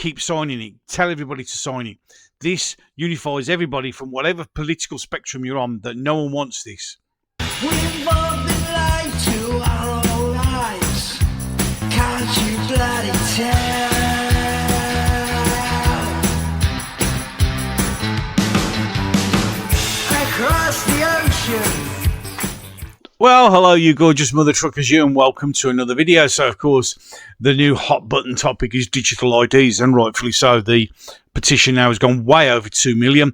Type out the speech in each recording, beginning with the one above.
keep signing it. Tell everybody to sign it. This unifies everybody from whatever political spectrum you're on, that no one wants this. We've all been lied to our whole lives. Can't you bloody tell? Across the ocean. Well, hello, you gorgeous mother truckers, you, and welcome to another video. So, of course, the new hot button topic is digital IDs, and rightfully so. The petition now has gone way over 2 million.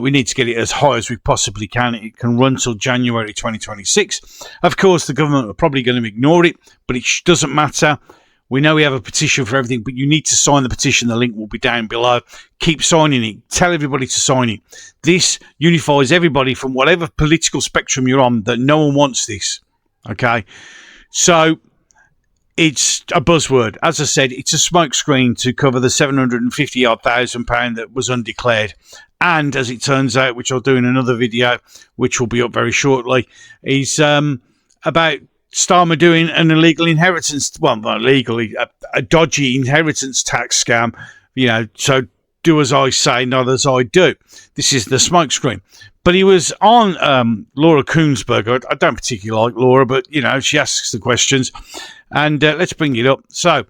We need to get it as high as we possibly can. It can run till January 2026. Of course, the government are probably going to ignore it, but it doesn't matter. We know we have a petition for everything, but you need to sign the petition. The link will be down below. Keep signing it. Tell everybody to sign it. This unifies everybody from whatever political spectrum you're on, that no one wants this. Okay? So, it's a buzzword. As I said, it's a smokescreen to cover the £750,000 that was undeclared. And, as it turns out, which I'll do in another video, which will be up very shortly, is about Starmer doing an illegal inheritance, well, not legally, a dodgy inheritance tax scam, you know, so do as I say, not as I do. This is the smokescreen. But he was on Laura Kunsbergg. I don't particularly like Laura, but, you know, she asks the questions. And let's bring it up. So,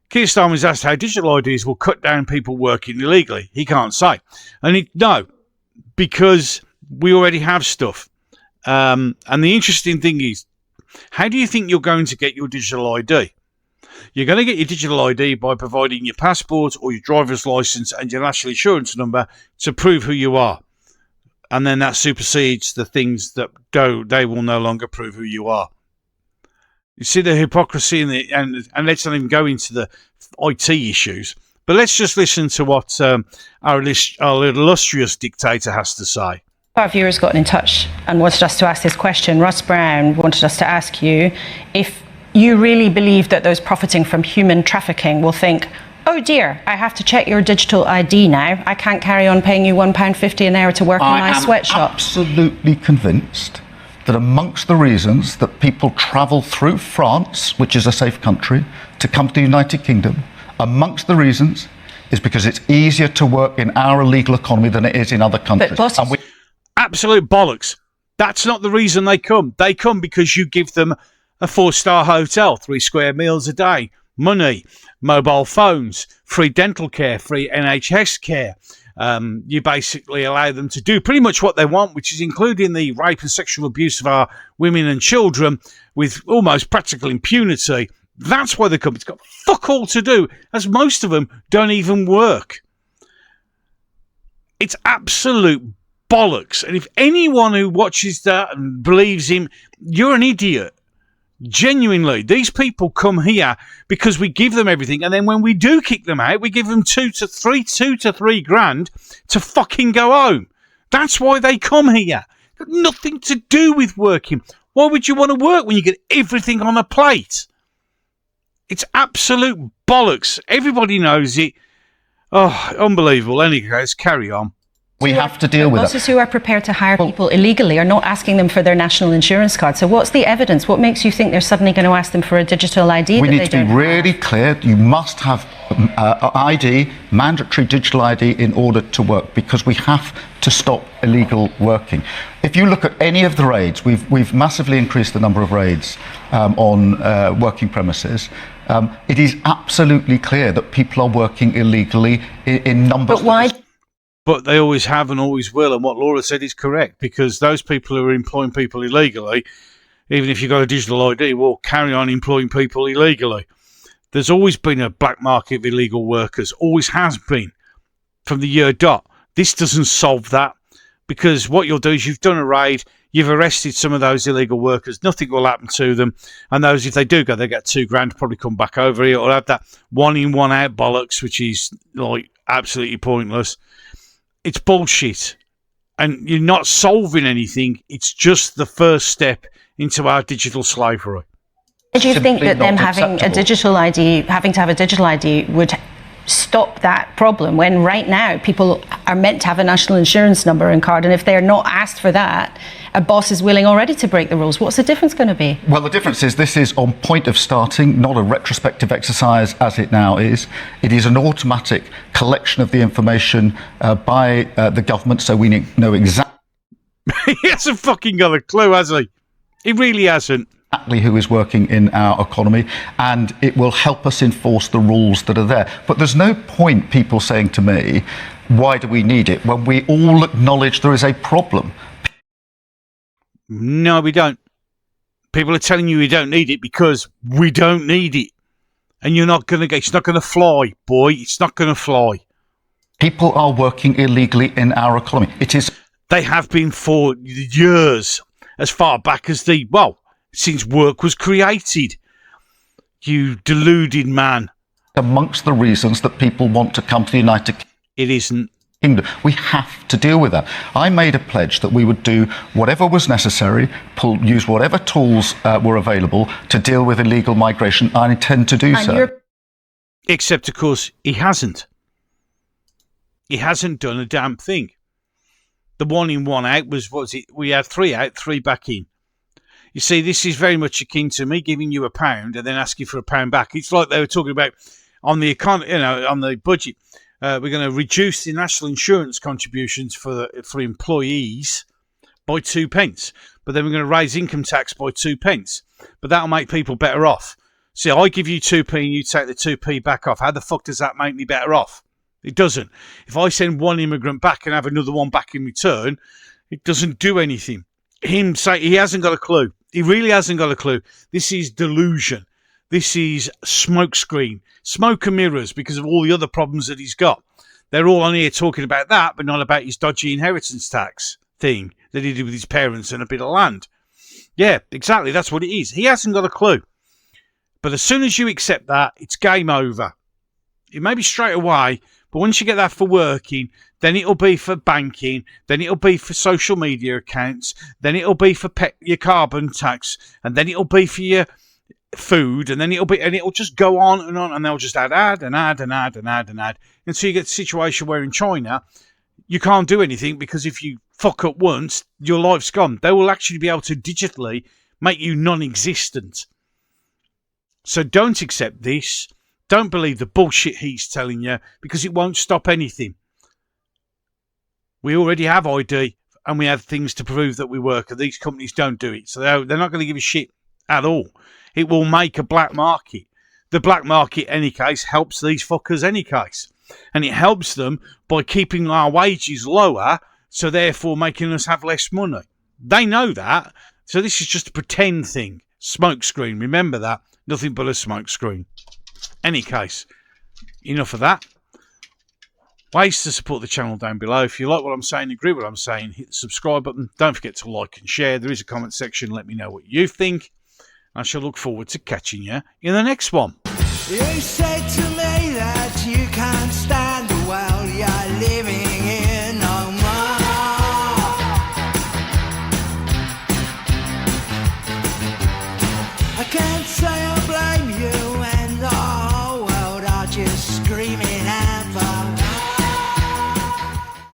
Keir Starmer was asked how digital IDs will cut down people working illegally. He can't say. And no, because we already have stuff. And the interesting thing is, how do you think you're going to get your digital ID? You're going to get your digital ID by providing your passport or your driver's license and your national insurance number to prove who you are. And then that supersedes the things that they will no longer prove who you are. You see the hypocrisy and let's not even go into the IT issues. But let's just listen to what our illustrious dictator has to say. Our viewers got in touch and wanted us to ask this question. Ross Brown wanted us to ask you if you really believe that those profiting from human trafficking will think, oh dear, I have to check your digital ID now. I can't carry on paying you £1.50 an hour to work in my sweatshop. I am absolutely convinced that amongst the reasons that people travel through France, which is a safe country, to come to the United Kingdom, amongst the reasons is because it's easier to work in our illegal economy than it is in other countries. Absolute bollocks. That's not the reason they come. They come because you give them a 4-star hotel, 3 square meals a day, money, mobile phones, free dental care, free NHS care. You basically allow them to do pretty much what they want, which is including the rape and sexual abuse of our women and children with almost practical impunity. That's why they come. It's got fuck all to do, as most of them don't even work. It's absolute bollocks. And if anyone who watches that and believes him, you're an idiot. Genuinely, these people come here because we give them everything, and then when we do kick them out, we give them two to three grand to fucking go home. That's why they come here. Got nothing to do with working. Why would you want to work when you get everything on a plate? It's absolute bollocks. Everybody knows it. Oh, unbelievable. Anyway, let's carry on. We have to deal with it. Bosses who are prepared to hire people illegally are not asking them for their national insurance card. So what's the evidence? What makes you think they're suddenly going to ask them for a digital ID? We need to be really clear. You must have ID, mandatory digital ID, in order to work, because we have to stop illegal working. If you look at any of the raids, we've massively increased the number of raids on working premises. It is absolutely clear that people are working illegally in numbers. But why? But they always have and always will, and what Laura said is correct, because those people who are employing people illegally, even if you've got a digital ID, will carry on employing people illegally. There's always been a black market of illegal workers, always has been, from the year dot. This doesn't solve that, because what you'll do is you've done a raid, you've arrested some of those illegal workers, nothing will happen to them, and those, if they do go, they get £2 grand, probably come back over here, or have that one in, one out bollocks, which is like absolutely pointless. It's bullshit, and you're not solving anything. It's just the first step into our digital slavery. Do you think that them having a digital ID, having to have a digital ID, would stop that problem when right now people are meant to have a national insurance number and card, and if they're not asked for that, a boss is willing already to break the rules? What's the difference going to be? Well, the difference is this is on point of starting, not a retrospective exercise as it now is. It is an automatic collection of the information by the government, so we know exactly. He hasn't fucking got a clue, has he? He really hasn't. Exactly who is working in our economy, and it will help us enforce the rules that are there. But there's no point people saying to me, why do we need it, when we all acknowledge there is a problem. No, we don't. People are telling you don't need it because we don't need it. And you're not going to get, it's not going to fly, boy. It's not going to fly. People are working illegally in our economy. It is. They have been for years, as far back as since work was created. You deluded man. Amongst the reasons that people want to come to the United Kingdom. It isn't. We have to deal with that. I made a pledge that we would do whatever was necessary, use whatever tools were available to deal with illegal migration. I intend to do so. Except, of course, he hasn't. He hasn't done a damn thing. The 1 in, 1 out was, what was it? We had 3 out, 3 back in. You see, this is very much akin to me giving you £1 and then asking for £1 back. It's like they were talking about on the economy, on the budget. We're going to reduce the national insurance contributions for employees by 2p, but then we're going to raise income tax by 2p. But that'll make people better off. See, I give you 2p and you take the 2p back off. How the fuck does that make me better off? It doesn't. If I send one immigrant back and have another one back in return, it doesn't do anything. Him say he hasn't got a clue. He really hasn't got a clue. This is delusion. This is smokescreen, smoke and mirrors, because of all the other problems that he's got. They're all on here talking about that, but not about his dodgy inheritance tax thing that he did with his parents and a bit of land. Yeah, exactly. That's what it is. He hasn't got a clue. But as soon as you accept that, it's game over. It may be straight away, but once you get that for working, then it'll be for banking, then it'll be for social media accounts, then it'll be for your carbon tax, and then it'll be for your food, and then it'll just go on, and they'll just add and add and add and add and add. And so you get a situation where in China, you can't do anything because if you fuck up once, your life's gone. They will actually be able to digitally make you non-existent. So don't accept this. Don't believe the bullshit he's telling you, because it won't stop anything. We already have ID and we have things to prove that we work, and these companies don't do it. So they're not going to give a shit at all. It will make a black market. The black market, any case, helps these fuckers any case. And it helps them by keeping our wages lower, so therefore making us have less money. They know that. So this is just a pretend thing. Smokescreen. Remember that. Nothing but a smokescreen. Any case, enough of that. Ways to support the channel down below. If you like what I'm saying, agree with what I'm saying, hit the subscribe button. Don't forget to like and share. There is a comment section. Let me know what you think. I shall look forward to catching you in the next one. You said to me that you can't stand the world you're living in no more. I can't say